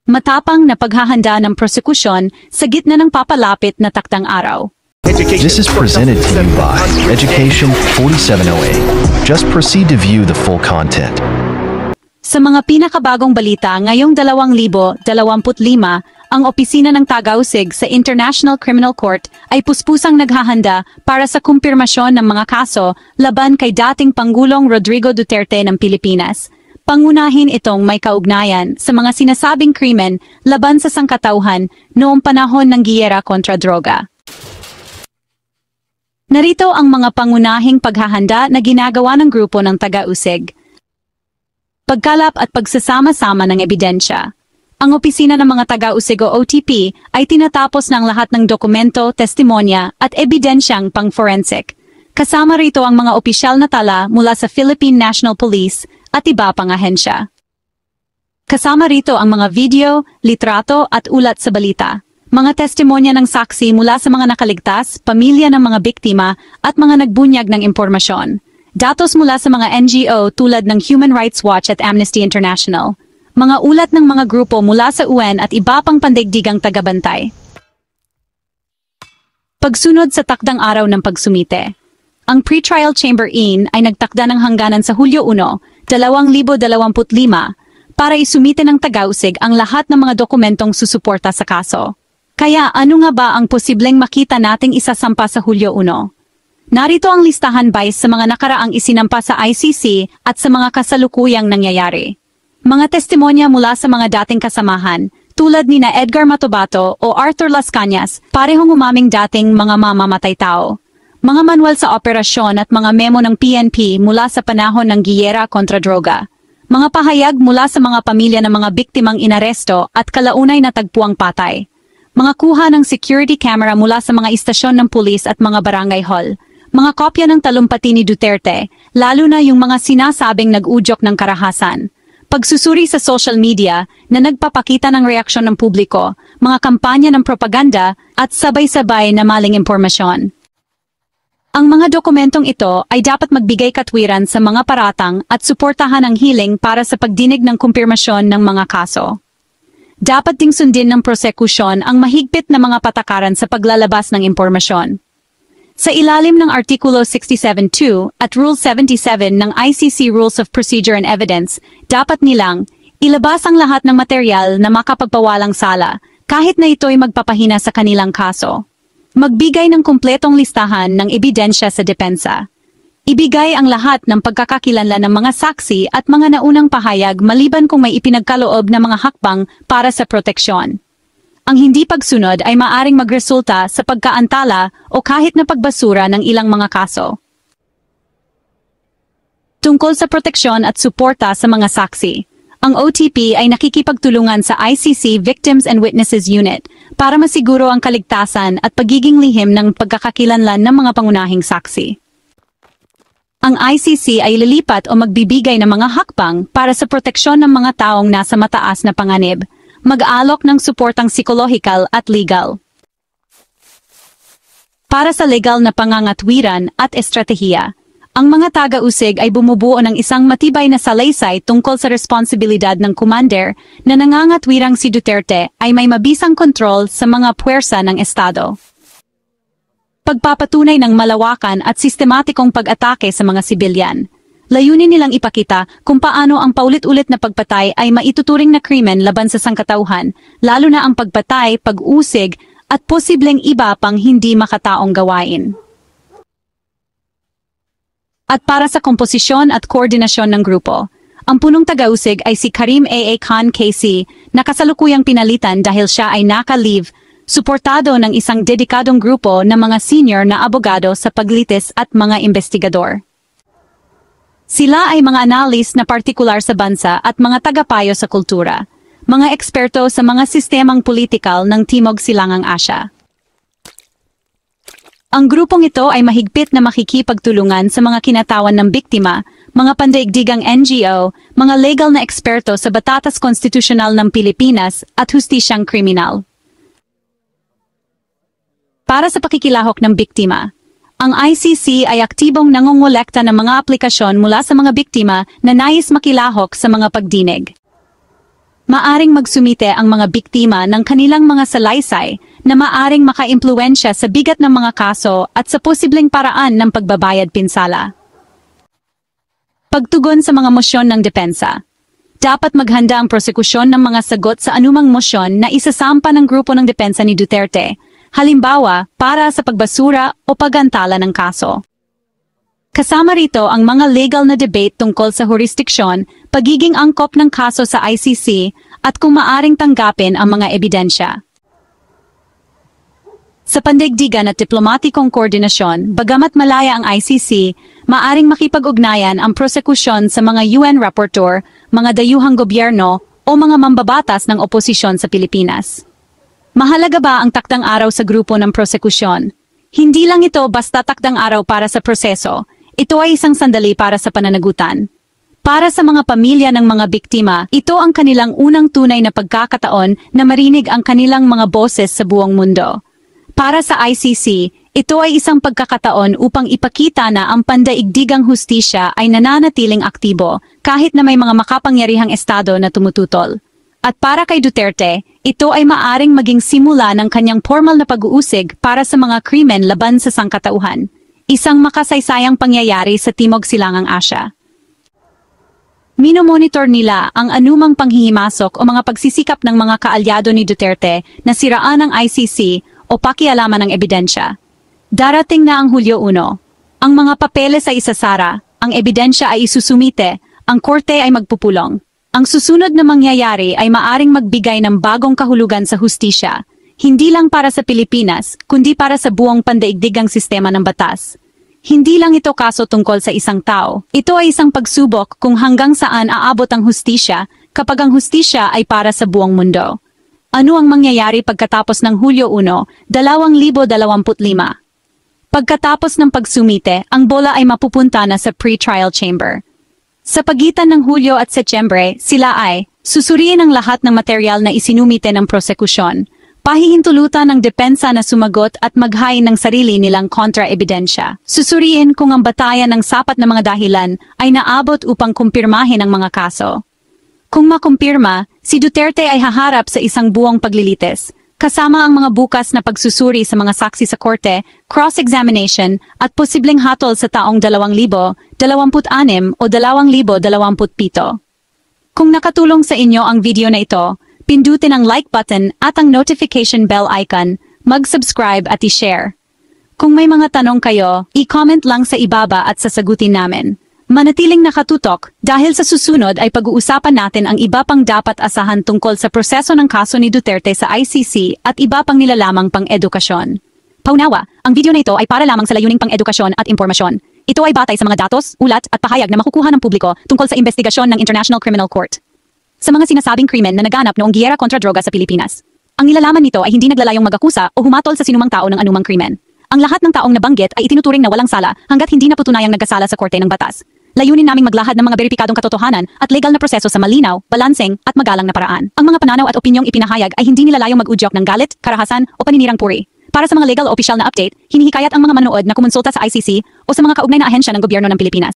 Matapang na paghahanda ng prosekusyon sa gitna ng papalapit na takdang araw. This is presented to you by Education 4708. Just proceed to view the full content. Sa mga pinakabagong balita ngayong 2025, ang opisina ng tagausig sa International Criminal Court ay puspusang naghahanda para sa kumpirmasyon ng mga kaso laban kay dating Pangulong Rodrigo Duterte ng Pilipinas. Pangunahin itong may kaugnayan sa mga sinasabing krimen laban sa sangkatauhan noong panahon ng giyera kontra droga. Narito ang mga pangunahing paghahanda na ginagawa ng grupo ng taga-usig. Pagkalap at pagsasama-sama ng ebidensya. Ang opisina ng mga taga-usig o OTP ay tinatapos ng lahat ng dokumento, testimonya at ebidensyang pang-forensic. Kasama rito ang mga opisyal na tala mula sa Philippine National Police at iba pang ahensya. Kasama rito ang mga video, litrato at ulat sa balita. Mga testimonya ng saksi mula sa mga nakaligtas, pamilya ng mga biktima at mga nagbunyag ng impormasyon. Datos mula sa mga NGO tulad ng Human Rights Watch at Amnesty International. Mga ulat ng mga grupo mula sa UN at iba pang pandaigdigang tagabantay. Pagsunod sa takdang araw ng pagsumite. Ang Pretrial Chamber IN ay nagtakda ng hangganan sa Hulyo 1, 2025 para isumite ng taga-usig ang lahat ng mga dokumentong susuporta sa kaso. Kaya ano nga ba ang posibleng makita nating isasampa sa Hulyo 1? Narito ang listahan base sa mga nakaraang isinampa sa ICC at sa mga kasalukuyang nangyayari. Mga testimonya mula sa mga dating kasamahan, tulad ni na Edgar Matobato o Arthur Las Cañas, parehong umaming dating mga mamamatay tao. Mga manual sa operasyon at mga memo ng PNP mula sa panahon ng giyera kontra droga. Mga pahayag mula sa mga pamilya ng mga biktimang inaresto at kalaunay na tagpuang patay. Mga kuha ng security camera mula sa mga istasyon ng pulis at mga barangay hall. Mga kopya ng talumpati ni Duterte, lalo na yung mga sinasabing nag-udyok ng karahasan. Pagsusuri sa social media na nagpapakita ng reaksyon ng publiko, mga kampanya ng propaganda at sabay-sabay na maling impormasyon. Ang mga dokumentong ito ay dapat magbigay katwiran sa mga paratang at suportahan ang hiling para sa pagdinig ng kumpirmasyon ng mga kaso. Dapat ding sundin ng prosekusyon ang mahigpit na mga patakaran sa paglalabas ng impormasyon. Sa ilalim ng Artikulo 67.2 at Rule 77 ng ICC Rules of Procedure and Evidence, dapat nilang ilabas ang lahat ng material na makapagpawalang sala kahit na ito'y magpapahina sa kanilang kaso. Magbigay ng kumpletong listahan ng ebidensya sa depensa. Ibigay ang lahat ng pagkakakilanlan ng mga saksi at mga naunang pahayag maliban kung may ipinagkaloob na mga hakbang para sa proteksyon. Ang hindi pagsunod ay maaring magresulta sa pagkaantala o kahit na pagbasura ng ilang mga kaso. Tungkol sa proteksyon at suporta sa mga saksi, ang OTP ay nakikipagtulungan sa ICC Victims and Witnesses Unit para masiguro ang kaligtasan at pagiging lihim ng pagkakakilanlan ng mga pangunahing saksi. Ang ICC ay lilipat o magbibigay ng mga hakbang para sa proteksyon ng mga taong nasa mataas na panganib, mag-aalok ng suportang psikolohikal at legal. Para sa legal na pangangatwiran at estratehiya, ang mga taga-usig ay bumubuo ng isang matibay na salaysay tungkol sa responsibilidad ng commander na nangangatwirang si Duterte ay may mabisang kontrol sa mga puwersa ng Estado. Pagpapatunay ng malawakan at sistematikong pag-atake sa mga sibilyan. Layunin nilang ipakita kung paano ang paulit-ulit na pagpatay ay maituturing na krimen laban sa sangkatauhan, lalo na ang pagpatay, pag-usig, at posibleng iba pang hindi makataong gawain. At para sa komposisyon at koordinasyon ng grupo, ang punong taga-usig ay si Karim A.A. Khan KC na kasalukuyang pinalitan dahil siya ay naka-leave, suportado ng isang dedikadong grupo ng mga senior na abogado sa paglitis at mga investigador. Sila ay mga analis na partikular sa bansa at mga tagapayo sa kultura, mga eksperto sa mga sistemang politikal ng Timog Silangang Asya. Ang grupong ito ay mahigpit na makikipagtulungan sa mga kinatawan ng biktima, mga pandaigdigang NGO, mga legal na eksperto sa batatas konstitusyonal ng Pilipinas at hustisyang kriminal. Para sa pakikilahok ng biktima, ang ICC ay aktibong nangongolekta ng mga aplikasyon mula sa mga biktima na nais makilahok sa mga pagdinig. Maaring magsumite ang mga biktima ng kanilang mga salaysay na maaring makaimpluwensya sa bigat ng mga kaso at sa posibleng paraan ng pagbabayad pinsala. Pagtugon sa mga mosyon ng depensa. Dapat maghanda ang prosekusyon ng mga sagot sa anumang mosyon na isasampa ng grupo ng depensa ni Duterte, halimbawa para sa pagbasura o pagantala ng kaso. Kasama rito ang mga legal na debate tungkol sa jurisdiksyon, pagiging angkop ng kaso sa ICC, at kung maaring tanggapin ang mga ebidensya. Sa pandaigdigan at diplomatikong koordinasyon, bagamat malaya ang ICC, maaring makipag-ugnayan ang prosekusyon sa mga UN rapporteur, mga dayuhang gobyerno, o mga mambabatas ng oposisyon sa Pilipinas. Mahalaga ba ang takdang araw sa grupo ng prosekusyon? Hindi lang ito basta takdang araw para sa proseso. Ito ay isang sandali para sa pananagutan. Para sa mga pamilya ng mga biktima, ito ang kanilang unang tunay na pagkakataon na marinig ang kanilang mga boses sa buong mundo. Para sa ICC, ito ay isang pagkakataon upang ipakita na ang pandaigdigang hustisya ay nananatiling aktibo kahit na may mga makapangyarihang estado na tumututol. At para kay Duterte, ito ay maaring maging simula ng kanyang formal na pag-uusig para sa mga krimen laban sa sangkatauhan. Isang makasaysayang pangyayari sa Timog Silangang Asya. Minomonitor nila ang anumang panghihimasok o mga pagsisikap ng mga kaalyado ni Duterte na siraan ng ICC o pakialaman ng ebidensya. Darating na ang Hulyo 1. Ang mga papeles ay isasara, ang ebidensya ay isusumite, ang korte ay magpupulong. Ang susunod na mangyayari ay maaring magbigay ng bagong kahulugan sa hustisya, hindi lang para sa Pilipinas, kundi para sa buong pandaigdigang sistema ng batas. Hindi lang ito kaso tungkol sa isang tao. Ito ay isang pagsubok kung hanggang saan aabot ang hustisya kapag ang hustisya ay para sa buong mundo. Ano ang mangyayari pagkatapos ng Hulyo 1, 2025? Pagkatapos ng pagsumite, ang bola ay mapupunta na sa pre-trial chamber. Sa pagitan ng Hulyo at Setyembre, sila ay susuriin ang lahat ng material na isinumite ng prosekusyon. Pahihintulutan ng depensa na sumagot at maghain ng sarili nilang kontra-ebidensya. Susuriin kung ang batayan ng sapat na mga dahilan ay naabot upang kumpirmahin ang mga kaso. Kung makumpirma, si Duterte ay haharap sa isang buong paglilitis, kasama ang mga bukas na pagsusuri sa mga saksi sa korte, cross-examination at posibleng hatol sa taong 2026 o 2027. Kung nakatulong sa inyo ang video na ito, pindutin ang like button at ang notification bell icon, mag-subscribe at i-share. Kung may mga tanong kayo, i-comment lang sa ibaba at sasagutin namin. Manatiling nakatutok dahil sa susunod ay pag-uusapan natin ang iba pang dapat asahan tungkol sa proseso ng kaso ni Duterte sa ICC at iba pang nilalamang pang-edukasyon. Paunawa, ang video na ito ay para lamang sa layuning pang-edukasyon at impormasyon. Ito ay batay sa mga datos, ulat at pahayag na makukuha ng publiko tungkol sa investigasyon ng International Criminal Court sa mga sinasabing krimen na naganap noong giyera kontra droga sa Pilipinas. Ang nilalaman nito ay hindi naglalayong mag-akusa o humatol sa sinumang tao ng anumang krimen. Ang lahat ng taong nabanggit ay itinuturing na walang sala hanggat hindi napatunayang nagkasala sa korte ng batas. Layunin naming maglahad ng mga beripikadong katotohanan at legal na proseso sa malinaw, balanseng at magalang na paraan. Ang mga pananaw at opinyong ipinahayag ay hindi nilalayong mag-udyok ng galit, karahasan o paninirang puri. Para sa mga legal o opisyal na update, hinihikayat ang mga manonood na kumonsulta sa ICC o sa mga kaugnay na ahensya ng gobyerno ng Pilipinas.